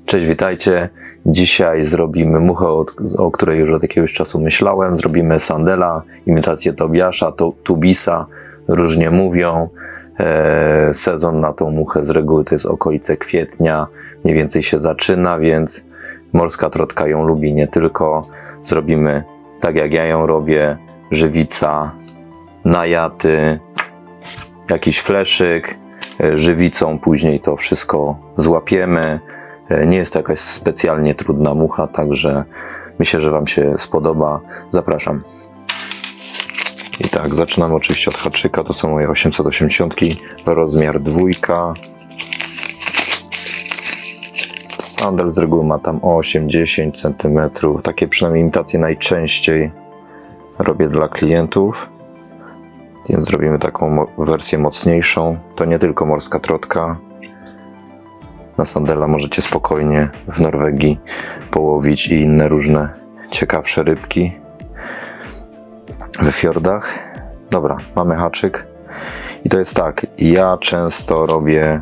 Cześć, witajcie. Dzisiaj zrobimy muchę, o której już od jakiegoś czasu myślałem. Zrobimy Sandela, imitację Tobiasza, Tubisa, różnie mówią. Sezon na tą muchę z reguły to jest okolice kwietnia, mniej więcej się zaczyna, więc morska trotka ją lubi nie tylko. Zrobimy tak jak ja ją robię, żywica, najaty, jakiś fleszyk, żywicą później to wszystko złapiemy. Nie jest to jakaś specjalnie trudna mucha, także myślę, że Wam się spodoba. Zapraszam. I tak, zaczynamy oczywiście od haczyka. To są moje 880, rozmiar 2. Sandel z reguły ma tam 8-10 cm. Takie przynajmniej imitacje najczęściej robię dla klientów. Więc zrobimy taką wersję mocniejszą. To nie tylko morska trotka. Na Sandela możecie spokojnie w Norwegii połowić i inne różne ciekawsze rybki we fiordach. Dobra, mamy haczyk. I to jest tak, ja często robię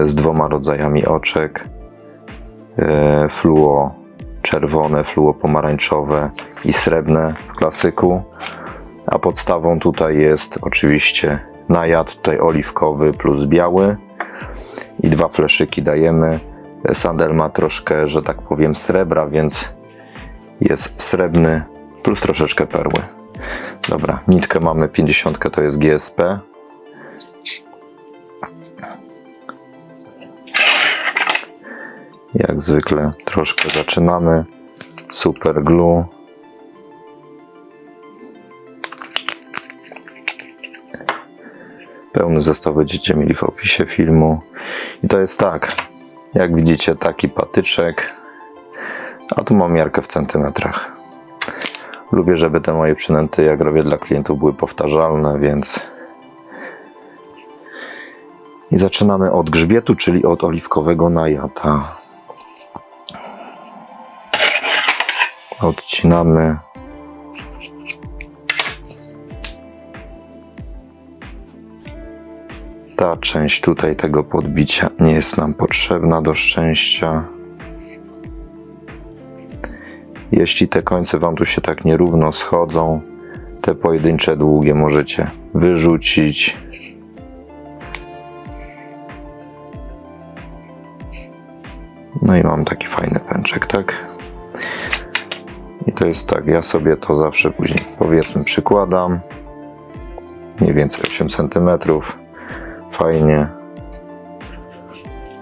z 2 rodzajami oczek. Fluo czerwone, fluo pomarańczowe i srebrne w klasyku. A podstawą tutaj jest oczywiście najad, tutaj oliwkowy plus biały. I 2 fleszyki dajemy. Sandel ma troszkę, że tak powiem, srebra, więc jest srebrny plus troszeczkę perły. Dobra, nitkę mamy 50, to jest GSP. Jak zwykle troszkę zaczynamy. Super glue. Pełny zestaw będziecie mieli w opisie filmu. I to jest tak, jak widzicie, taki patyczek, a tu mam miarkę w centymetrach. Lubię, żeby te moje przynęty, jak robię dla klientów, były powtarzalne, więc... I zaczynamy od grzbietu, czyli od oliwkowego najata. Odcinamy. Ta część tutaj tego podbicia nie jest nam potrzebna do szczęścia. Jeśli te końce Wam tu się tak nierówno schodzą, te pojedyncze długie możecie wyrzucić. No i mam taki fajny pęczek, tak? I to jest tak, ja sobie to zawsze później, powiedzmy, przykładam. Mniej więcej 8 cm. Fajnie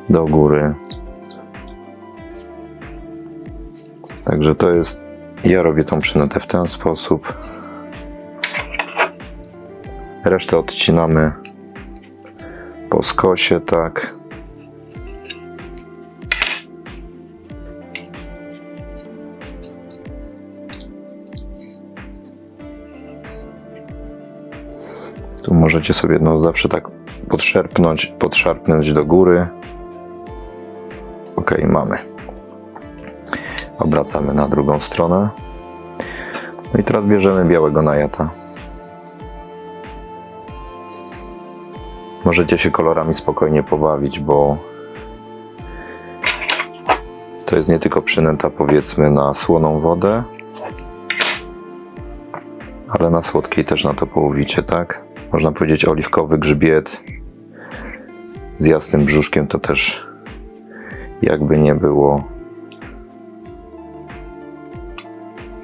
do góry. Także to jest, ja robię tą przynętę w ten sposób. Resztę odcinamy po skosie, tak. Tu możecie sobie zawsze tak podszarpnąć do góry. Ok, mamy. Obracamy na drugą stronę. No i teraz bierzemy białego najata. Możecie się kolorami spokojnie pobawić, bo to jest nie tylko przynęta, powiedzmy, na słoną wodę, ale na słodkiej też na to połowicie, tak? Można powiedzieć oliwkowy grzbiet z jasnym brzuszkiem, to też jakby nie było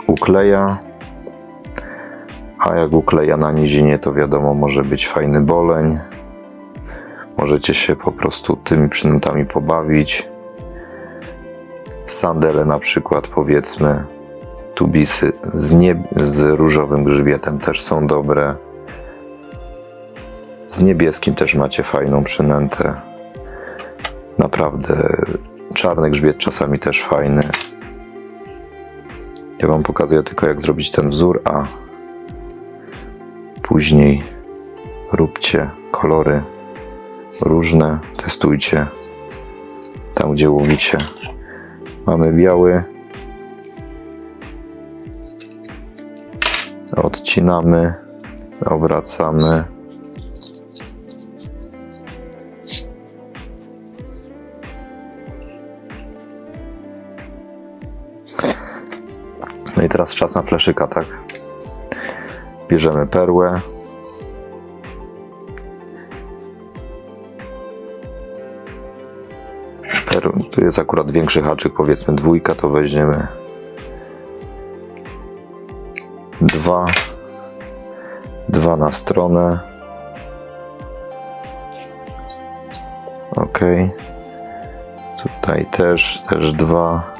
ukleja, a jak ukleja na nizinie, to wiadomo, może być fajny boleń. Możecie się po prostu tymi przynętami pobawić. Sandele na przykład, powiedzmy, tubisy z różowym grzbietem też są dobre. Z niebieskim też macie fajną przynętę. Naprawdę czarny grzbiet czasami też fajny. Ja Wam pokazuję tylko, jak zrobić ten wzór, a później róbcie kolory różne, testujcie tam, gdzie łowicie. Mamy biały. Odcinamy, obracamy. No i teraz czas na fleszyka, tak? Bierzemy perłę. Tu jest akurat większy haczyk, powiedzmy 2, to weźmiemy 2 na stronę. Ok. Tutaj też 2.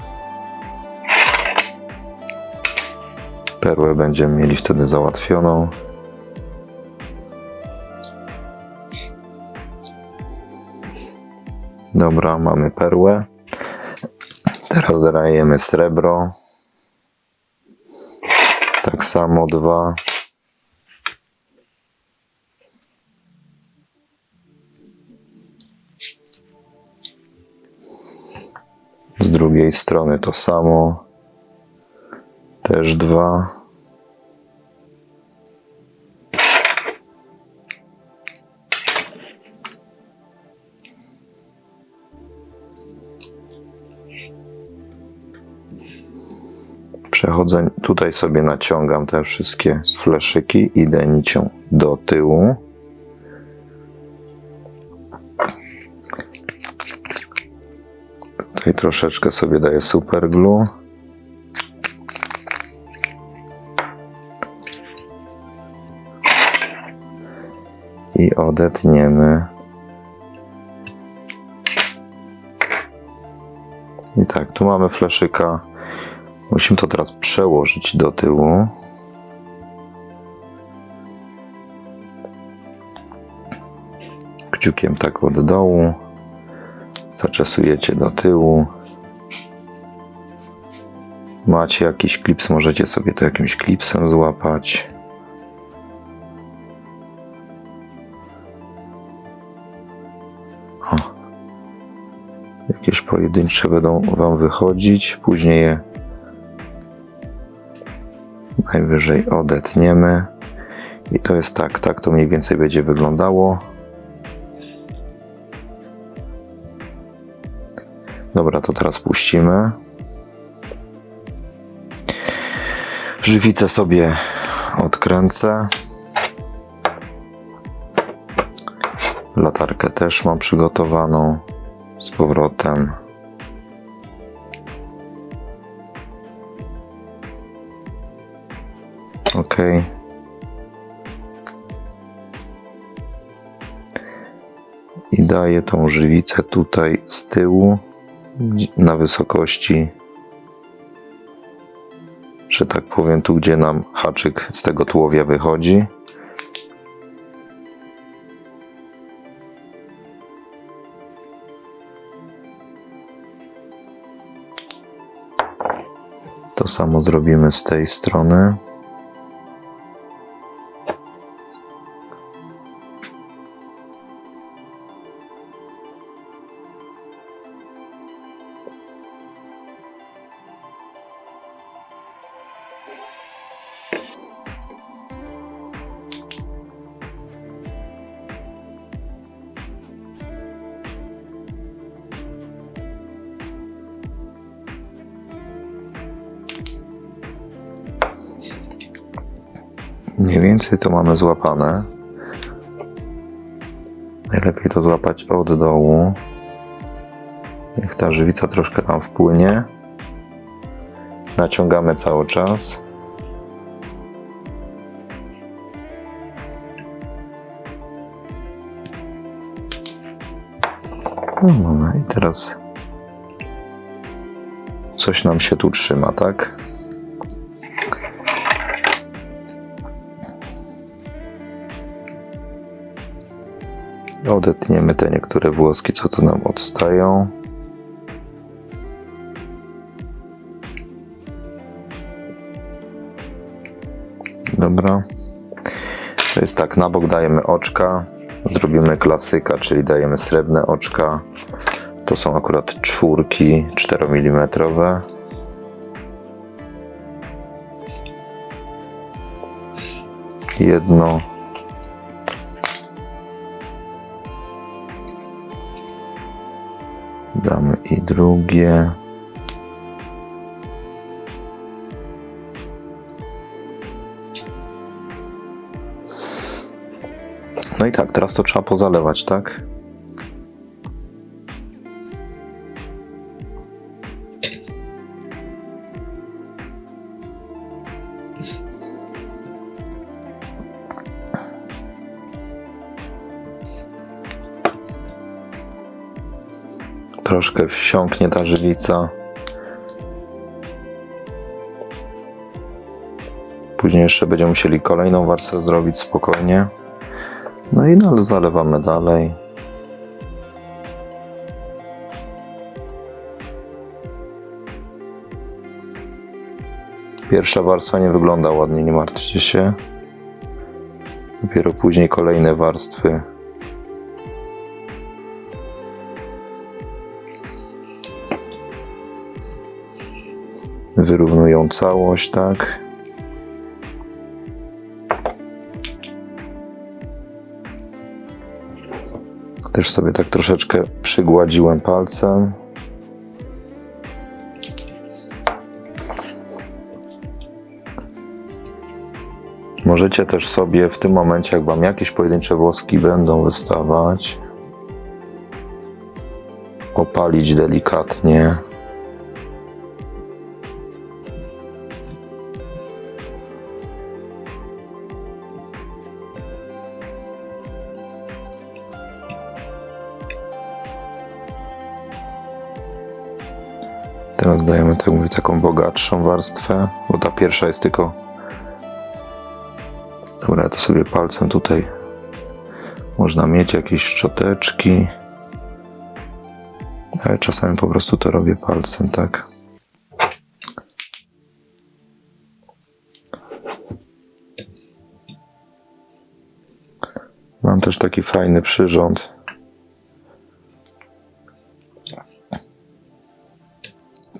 Perłę będziemy mieli wtedy załatwioną. Dobra, mamy perłę. Teraz dodajemy srebro. Tak samo 2. Z drugiej strony to samo. Też 2. Przechodzę, tutaj sobie naciągam te wszystkie fleszyki, idę nicią do tyłu. Tutaj troszeczkę sobie daję super glue. I odetniemy. I tak, tu mamy fleszyka. Musimy to teraz przełożyć do tyłu. Kciukiem tak od dołu. Zaczesujecie do tyłu. Macie jakiś klips, możecie sobie to jakimś klipsem złapać. O. Jakieś pojedyncze będą Wam wychodzić, później je najwyżej odetniemy. I to jest tak to mniej więcej będzie wyglądało. Dobra, to teraz puścimy. Żywicę sobie odkręcę. Latarkę też mam przygotowaną z powrotem. Ok. I daję tą żywicę tutaj z tyłu na wysokości, że tak powiem, tu gdzie nam haczyk z tego tułowia wychodzi. To samo zrobimy z tej strony. Mniej więcej to mamy złapane. Najlepiej to złapać od dołu. Niech ta żywica troszkę nam wpłynie. Naciągamy cały czas. No mamy i teraz coś nam się tu trzyma, tak? Odetniemy te niektóre włoski, co tu nam odstają. Dobra. To jest tak, na bok dajemy oczka. Zrobimy klasyka, czyli dajemy srebrne oczka. To są akurat 4, 4 mm. Jedno. Damy i drugie. No i tak, teraz to trzeba pozalewać, tak? Troszkę wsiąknie ta żywica. Później jeszcze będziemy musieli kolejną warstwę zrobić spokojnie. No i zalewamy dalej. Pierwsza warstwa nie wygląda ładnie, nie martwcie się. Dopiero później kolejne warstwy. Wyrównują całość, tak? Też sobie tak troszeczkę przygładziłem palcem. Możecie też sobie w tym momencie, jak wam jakieś pojedyncze włoski będą wystawać, opalić delikatnie. Teraz dajemy, tak mówię, taką bogatszą warstwę, bo ta pierwsza jest tylko... Dobra, ja to sobie palcem tutaj... Można mieć jakieś szczoteczki. Ale czasami po prostu to robię palcem, tak? Mam też taki fajny przyrząd,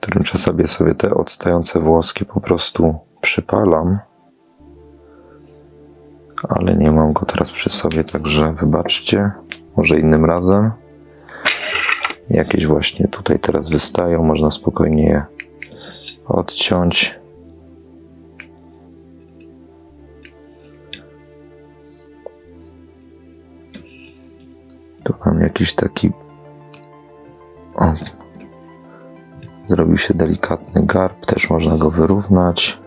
którym czasami sobie te odstające włoski po prostu przypalam, ale nie mam go teraz przy sobie, także wybaczcie, może innym razem. Jakieś właśnie tutaj teraz wystają, można spokojnie je odciąć. Tu mam jakiś taki... O. Zrobił się delikatny garb, też można go wyrównać.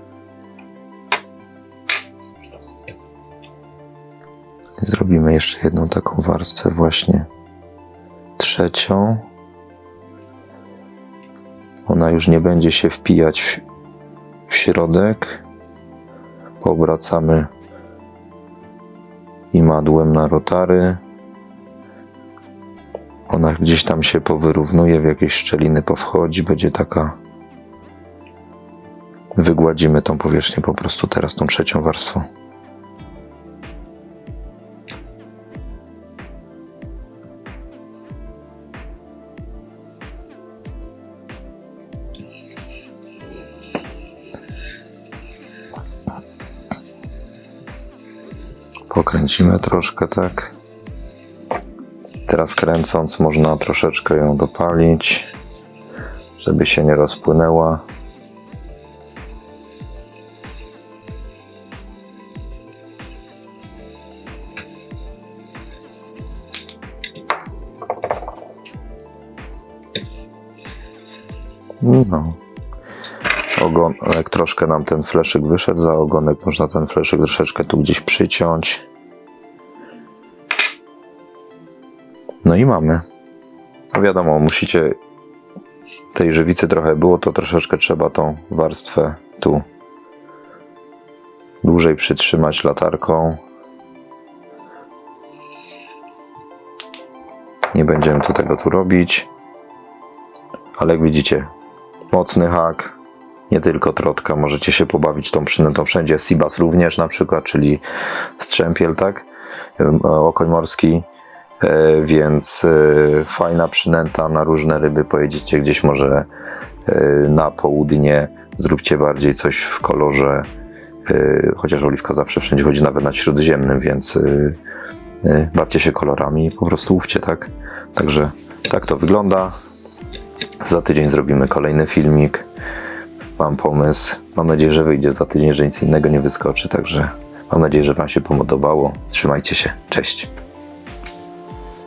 Zrobimy jeszcze jedną taką warstwę, właśnie trzecią. Ona już nie będzie się wpijać w środek. Poobracamy imadłem na rotary. Ona gdzieś tam się powyrównuje, w jakieś szczeliny powchodzi, będzie taka... Wygładzimy tą powierzchnię po prostu teraz tą trzecią warstwą. Pokręcimy troszkę, tak. Teraz kręcąc można troszeczkę ją dopalić, żeby się nie rozpłynęła. No. Ogonek, troszkę nam ten fleszyk wyszedł za ogonek, można ten fleszyk troszeczkę tu gdzieś przyciąć. No i mamy. No wiadomo, musicie... Tej żywicy trochę było, to troszeczkę trzeba tą warstwę tu dłużej przytrzymać latarką. Nie będziemy tego tu robić. Ale jak widzicie, mocny hak, nie tylko trotka, możecie się pobawić tą przynętą wszędzie. Sibas również na przykład, czyli strzępiel, tak? Okoń morski. Więc fajna przynęta na różne ryby. Pojedziecie gdzieś może na południe, zróbcie bardziej coś w kolorze, chociaż oliwka zawsze wszędzie chodzi, nawet na śródziemnym, więc bawcie się kolorami i po prostu łówcie, tak? Także tak to wygląda. Za tydzień zrobimy kolejny filmik. Mam pomysł. Mam nadzieję, że wyjdzie za tydzień, że nic innego nie wyskoczy. Także mam nadzieję, że wam się podobało. Trzymajcie się. Cześć.